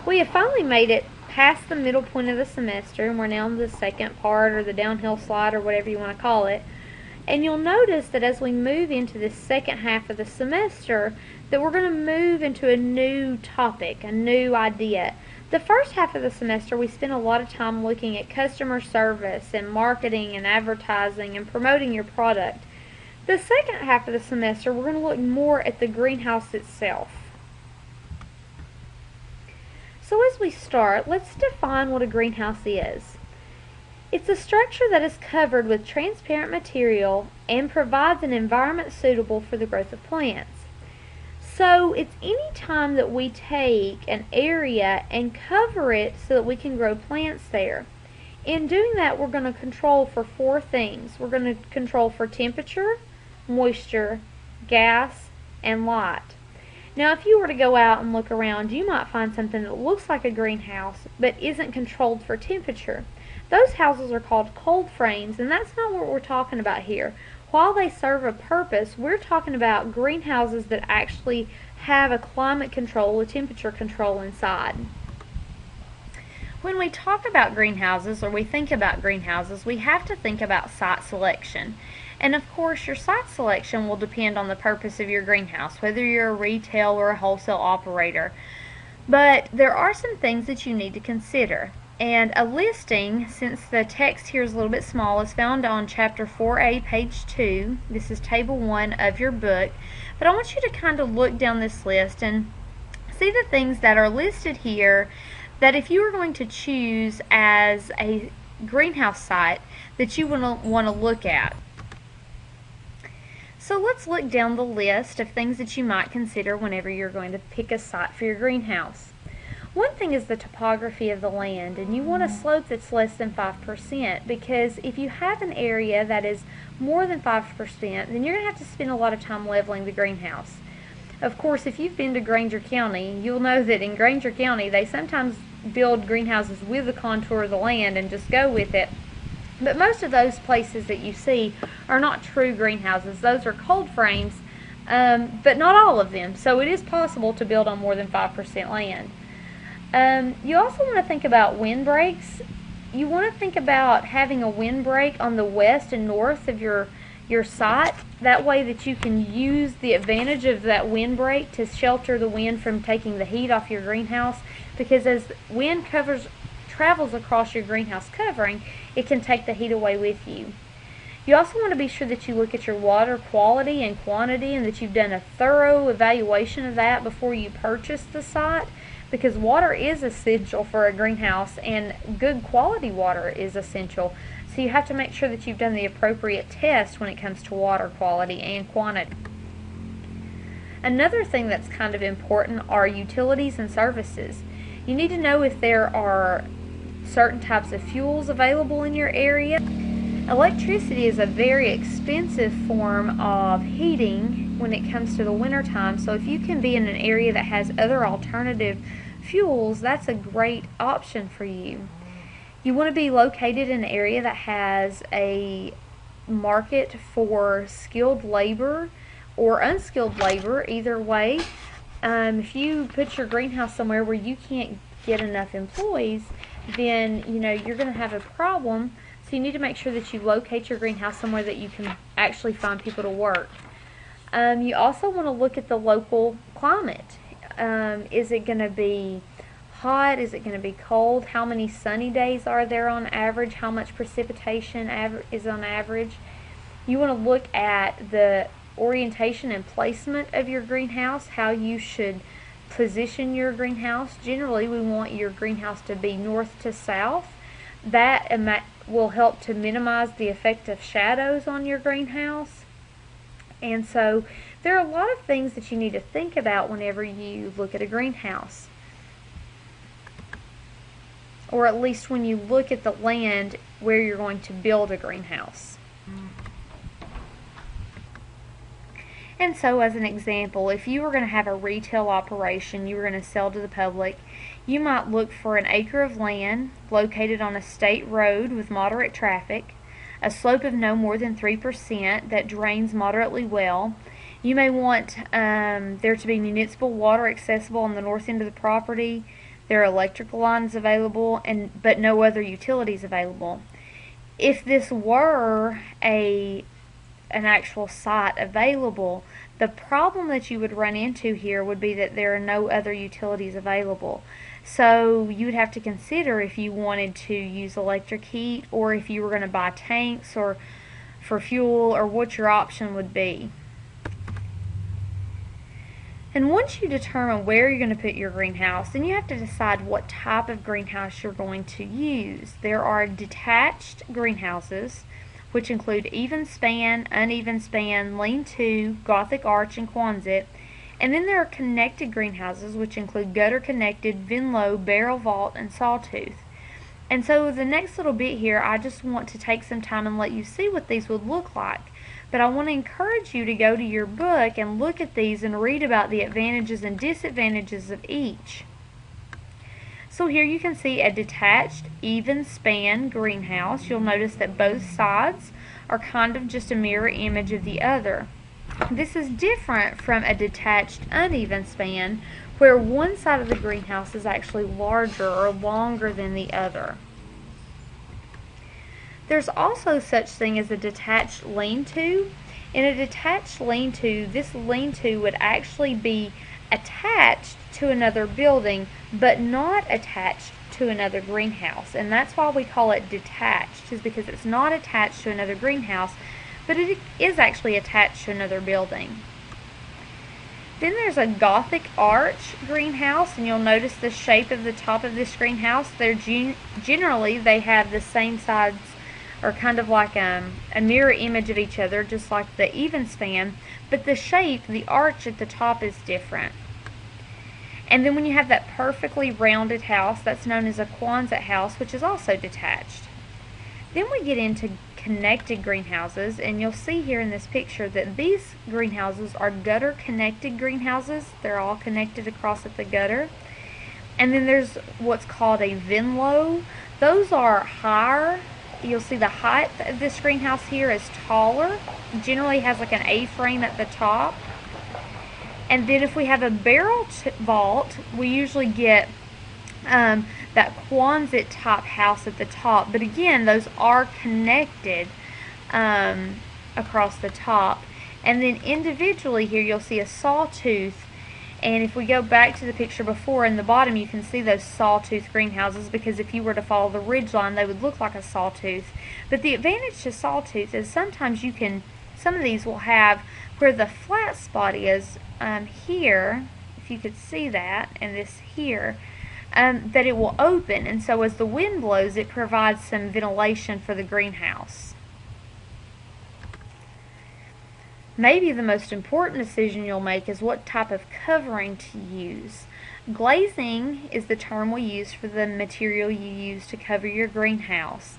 We have finally made it past the middle point of the semester, and we're now in the second part, or the downhill slide, or whatever you want to call it. And you'll notice that as we move into the second half of the semester, that we're going to move into a new topic, a new idea. The first half of the semester, we spent a lot of time looking at customer service and marketing and advertising and promoting your product. The second half of the semester, we're going to look more at the greenhouse itself. So as we start, let's define what a greenhouse is. It's a structure that is covered with transparent material and provides an environment suitable for the growth of plants. So it's any time that we take an area and cover it so that we can grow plants there. In doing that, we're going to control for 4 things. We're going to control for temperature, moisture, gas, and light. Now, if you were to go out and look around, you might find something that looks like a greenhouse but isn't controlled for temperature. Those houses are called cold frames, and that's not what we're talking about here. While they serve a purpose, we're talking about greenhouses that actually have a climate control, a temperature control inside. When we talk about greenhouses, or we think about greenhouses, we have to think about site selection. And of course, your site selection will depend on the purpose of your greenhouse, whether you're a retail or a wholesale operator. But there are some things that you need to consider. And a listing, since the text here is a little bit small, is found on Chapter 4A, page 2. This is Table 1 of your book. But I want you to kind of look down this list and see the things that are listed here that if you were going to choose as a greenhouse site that you want to look at. So let's look down the list of things that you might consider whenever you're going to pick a site for your greenhouse. One thing is the topography of the land, and you want a slope that's less than 5%, because if you have an area that is more than 5%, then you're going to have to spend a lot of time leveling the greenhouse. Of course, if you've been to Granger County, you'll know that in Granger County they sometimes build greenhouses with the contour of the land and just go with it. But most of those places that you see are not true greenhouses. Those are cold frames, but not all of them. So it is possible to build on more than 5% land. You also want to think about windbreaks. You want to think about having a windbreak on the west and north of your site. That way that you can use the advantage of that windbreak to shelter the wind from taking the heat off your greenhouse. Because as wind travels across your greenhouse covering, it can take the heat away with you. You also want to be sure that you look at your water quality and quantity, and that you've done a thorough evaluation of that before you purchase the site, because water is essential for a greenhouse, and good quality water is essential. So you have to make sure that you've done the appropriate test when it comes to water quality and quantity. Another thing that's kind of important are utilities and services. You need to know if there are certain types of fuels available in your area. Electricity is a very expensive form of heating when it comes to the winter time, so if you can be in an area that has other alternative fuels, that's a great option for you. You want to be located in an area that has a market for skilled labor or unskilled labor, either way. If you put your greenhouse somewhere where you can't get enough employees, then you're going to have a problem. So you need to make sure that you locate your greenhouse somewhere that you can actually find people to work. You also want to look at the local climate. Is it going to be hot? Is it going to be cold? How many sunny days are there on average? How much precipitation is on average? You want to look at the orientation and placement of your greenhouse, how you should position your greenhouse. Generally, we want your greenhouse to be north to south. That will help to minimize the effect of shadows on your greenhouse. And so there are a lot of things that you need to think about whenever you look at a greenhouse, or at least when you look at the land where you're going to build a greenhouse. And so, as an example, if you were going to have a retail operation, you were going to sell to the public, you might look for an acre of land located on a state road with moderate traffic, a slope of no more than 3% that drains moderately well. You may want there to be municipal water accessible on the north end of the property. There are electrical lines available, but no other utilities available. If this were an actual site available, the problem that you would run into here would be that there are no other utilities available. So you would have to consider if you wanted to use electric heat, or if you were going to buy tanks or for fuel, or what your option would be. And once you determine where you're going to put your greenhouse, then you have to decide what type of greenhouse you're going to use. There are detached greenhouses, which include even span, uneven span, lean-to, Gothic arch, and Quonset. And then there are connected greenhouses, which include gutter connected, Venlo, barrel vault, and sawtooth. And so the next little bit here, I just want to take some time and let you see what these would look like. But I want to encourage you to go to your book and look at these and read about the advantages and disadvantages of each. So here you can see a detached, even span greenhouse. You'll notice that both sides are kind of just a mirror image of the other. This is different from a detached, uneven span, where one side of the greenhouse is actually larger or longer than the other. There's also such thing as a detached lean-to. In a detached lean-to, this lean-to would actually be attached to another building, but not attached to another greenhouse. And that's why we call it detached, is because it's not attached to another greenhouse, but it is actually attached to another building. Then there's a Gothic arch greenhouse, and you'll notice the shape of the top of this greenhouse. Generally, they have the same sides, or kind of like a mirror image of each other, just like the even span, but the shape, the arch at the top, is different. And then when you have that perfectly rounded house, that's known as a Quonset house, which is also detached. Then we get into connected greenhouses, and you'll see here in this picture that these greenhouses are gutter connected greenhouses. They're all connected across at the gutter. And then there's what's called a Venlo. Those are higher. You'll see the height of this greenhouse here is taller. Generally has like an A-frame at the top. And then if we have a barrel vault, we usually get that Quonset type house at the top. But again, those are connected across the top. And then individually here you'll see a sawtooth. And if we go back to the picture before, in the bottom you can see those sawtooth greenhouses, because if you were to follow the ridge line, they would look like a sawtooth. But the advantage to sawtooth is sometimes some of these will have where the flat spot is here, if you could see that, and this here, that it will open, and so as the wind blows, it provides some ventilation for the greenhouse. Maybe the most important decision you'll make is what type of covering to use. Glazing is the term we use for the material you use to cover your greenhouse.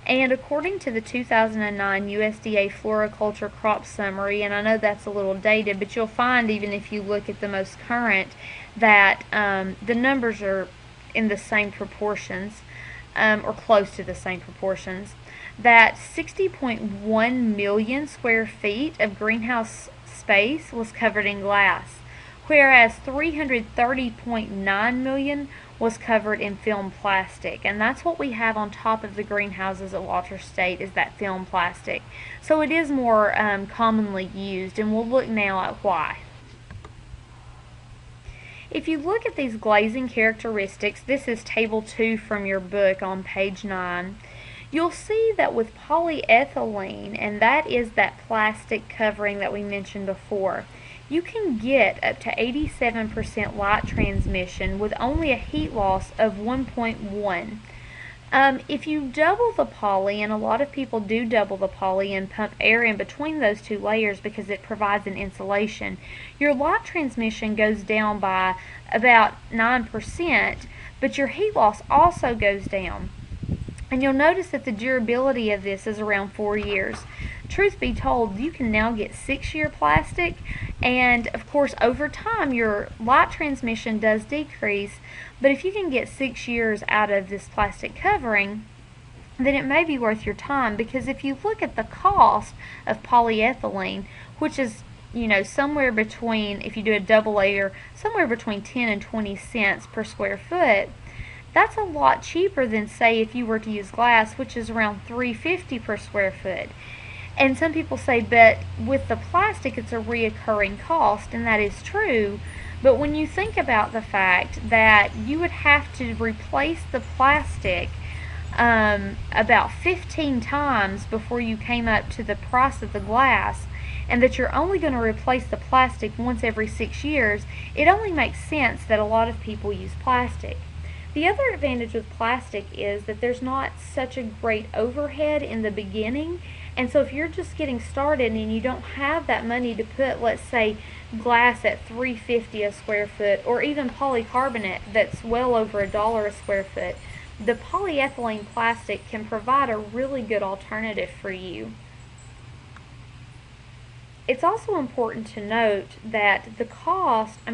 And according to the 2009 USDA Floriculture Crop Summary, and I know that's a little dated, but you'll find, even if you look at the most current, that the numbers are in the same proportions, or close to the same proportions, that 60.1 million square feet of greenhouse space was covered in glass, whereas 330.9 million was covered in film plastic. And that's what we have on top of the greenhouses at Walter State, is that film plastic. So it is more commonly used, and we'll look now at why. If you look at these glazing characteristics, this is table 2 from your book on page 9, you'll see that with polyethylene, and that is that plastic covering that we mentioned before, you can get up to 87% light transmission with only a heat loss of 1.1. If you double the poly, and a lot of people do double the poly and pump air in between those two layers because it provides an insulation, your light transmission goes down by about 9%, but your heat loss also goes down. And you'll notice that the durability of this is around 4 years. Truth be told, you can now get 6-year plastic, and of course over time your light transmission does decrease, but if you can get 6 years out of this plastic covering, then it may be worth your time, because if you look at the cost of polyethylene, which is somewhere between, if you do a double layer, somewhere between 10 and 20 cents per square foot. That's a lot cheaper than, say, if you were to use glass, which is around $3.50 per square foot. And some people say, but with the plastic, it's a reoccurring cost, and that is true. But when you think about the fact that you would have to replace the plastic about 15 times before you came up to the price of the glass, and that you're only going to replace the plastic once every 6 years, it only makes sense that a lot of people use plastic. The other advantage with plastic is that there's not such a great overhead in the beginning, and so if you're just getting started and you don't have that money to put, let's say, glass at $3.50 a square foot, or even polycarbonate that's well over $1 a square foot, the polyethylene plastic can provide a really good alternative for you. It's also important to note that the cost of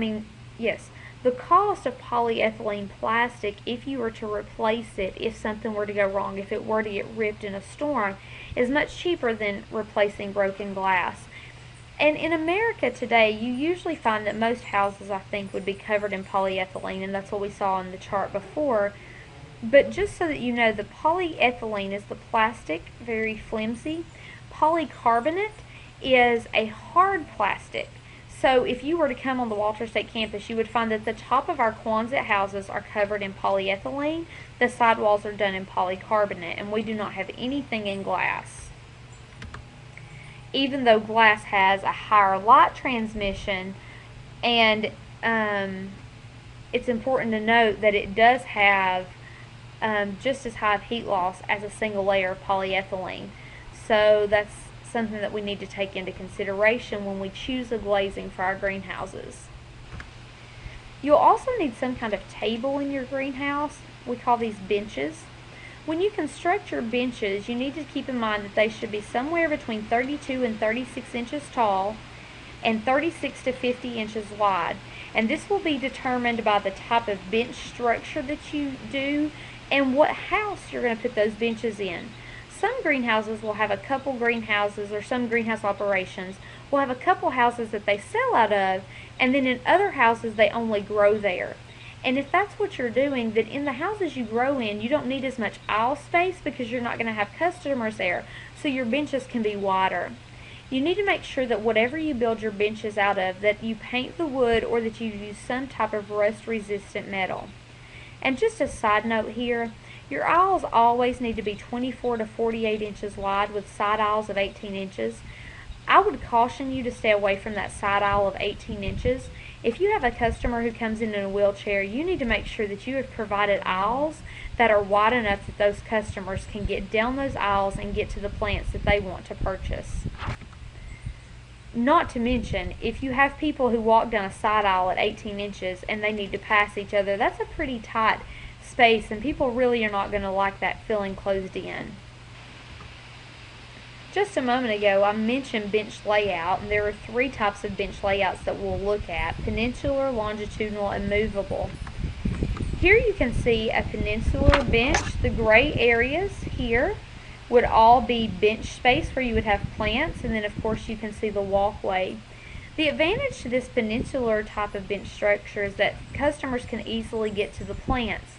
polyethylene plastic, if you were to replace it, if something were to go wrong, if it were to get ripped in a storm, is much cheaper than replacing broken glass. And in America today, you usually find that most houses, I think, would be covered in polyethylene, and that's what we saw in the chart before. But just so that you know, the polyethylene is the plastic, very flimsy. Polycarbonate is a hard plastic. So if you were to come on the Walters State campus, you would find that the top of our Quonset houses are covered in polyethylene, the sidewalls are done in polycarbonate, and we do not have anything in glass. Even though glass has a higher light transmission, and it's important to note that it does have just as high of heat loss as a single layer of polyethylene. So that's something that we need to take into consideration when we choose a glazing for our greenhouses. You'll also need some kind of table in your greenhouse. We call these benches. When you construct your benches, you need to keep in mind that they should be somewhere between 32 and 36 inches tall and 36 to 50 inches wide. And this will be determined by the type of bench structure that you do and what house you're going to put those benches in. Some greenhouses will have a couple greenhouses, or some greenhouse operations will have a couple houses that they sell out of, and then in other houses they only grow there. And if that's what you're doing, then in the houses you grow in, you don't need as much aisle space because you're not going to have customers there, so your benches can be wider. You need to make sure that whatever you build your benches out of, that you paint the wood or that you use some type of rust-resistant metal. And just a side note here, your aisles always need to be 24 to 48 inches wide with side aisles of 18 inches. I would caution you to stay away from that side aisle of 18 inches. If you have a customer who comes in a wheelchair, you need to make sure that you have provided aisles that are wide enough that those customers can get down those aisles and get to the plants that they want to purchase. Not to mention, if you have people who walk down a side aisle at 18 inches and they need to pass each other, that's a pretty tight space, and people really are not going to like that feeling closed in. Just a moment ago, I mentioned bench layout, and there are three types of bench layouts that we'll look at: peninsular, longitudinal, and movable. Here you can see a peninsular bench. The gray areas here would all be bench space where you would have plants, and then of course you can see the walkway. The advantage to this peninsular type of bench structure is that customers can easily get to the plants.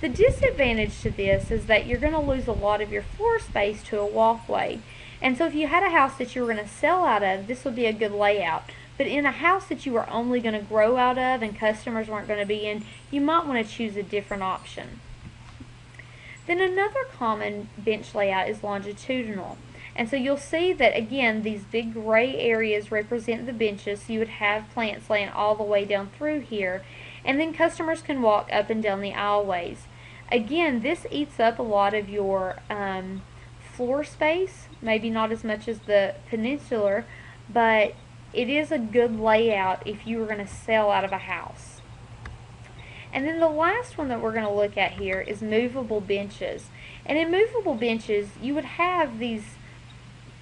The disadvantage to this is that you're going to lose a lot of your floor space to a walkway. And so if you had a house that you were going to sell out of, this would be a good layout. But in a house that you were only going to grow out of and customers weren't going to be in, you might want to choose a different option. Then another common bench layout is longitudinal. And so you'll see that, again, these big gray areas represent the benches, so you would have plants laying all the way down through here. And then customers can walk up and down the aisleways. Again, this eats up a lot of your floor space, maybe not as much as the peninsular, but it is a good layout if you were going to sell out of a house. And then the last one that we're going to look at here is movable benches. And in movable benches, you would have these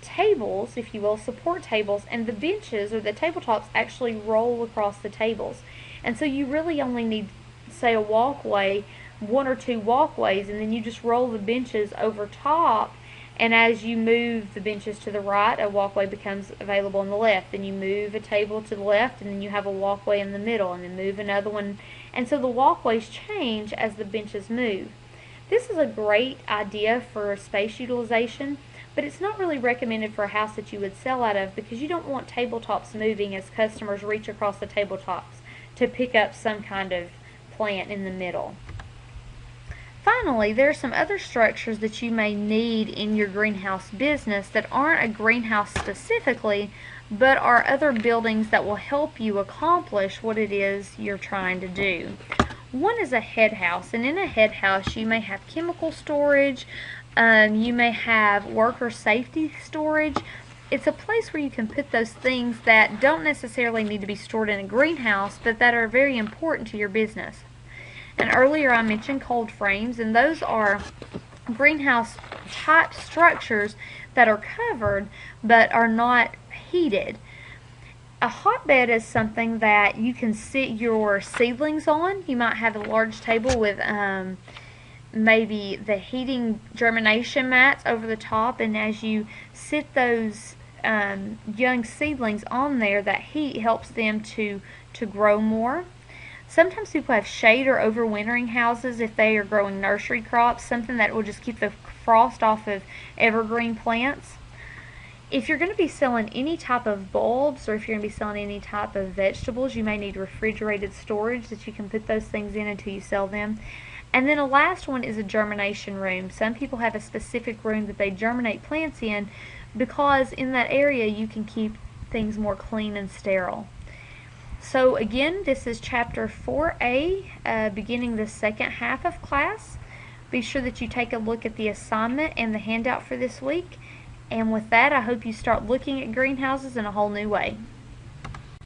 tables, if you will, support tables, and the benches or the tabletops actually roll across the tables. And so you really only need, say, a walkway, one or two walkways, and then you just roll the benches over top, And as you move the benches to the right, a walkway becomes available on the left. Then you move a table to the left, and then you have a walkway in the middle, and then move another one. And so the walkways change as the benches move. This is a great idea for space utilization, but it's not really recommended for a house that you would sell out of, because you don't want tabletops moving as customers reach across the tabletops to pick up some kind of plant in the middle. Finally, there are some other structures that you may need in your greenhouse business that aren't a greenhouse specifically, but are other buildings that will help you accomplish what it is you're trying to do. One is a head house, and in a head house you may have chemical storage, you may have worker safety storage. It's a place where you can put those things that don't necessarily need to be stored in a greenhouse, but that are very important to your business. And earlier I mentioned cold frames, and those are greenhouse type structures that are covered but are not heated. A hotbed is something that you can sit your seedlings on. You might have a large table with maybe the heating germination mats over the top, and as you sit those young seedlings on there, that heat helps them to grow more. Sometimes people have shade or overwintering houses if they are growing nursery crops, something that will just keep the frost off of evergreen plants. If you're going to be selling any type of bulbs, or if you're going to be selling any type of vegetables, you may need refrigerated storage that you can put those things in until you sell them. And then the last one is a germination room. Some people have a specific room that they germinate plants in, because in that area you can keep things more clean and sterile. So again, this is chapter 4A, beginning the second half of class. Be sure that you take a look at the assignment and the handout for this week. And with that, I hope you start looking at greenhouses in a whole new way.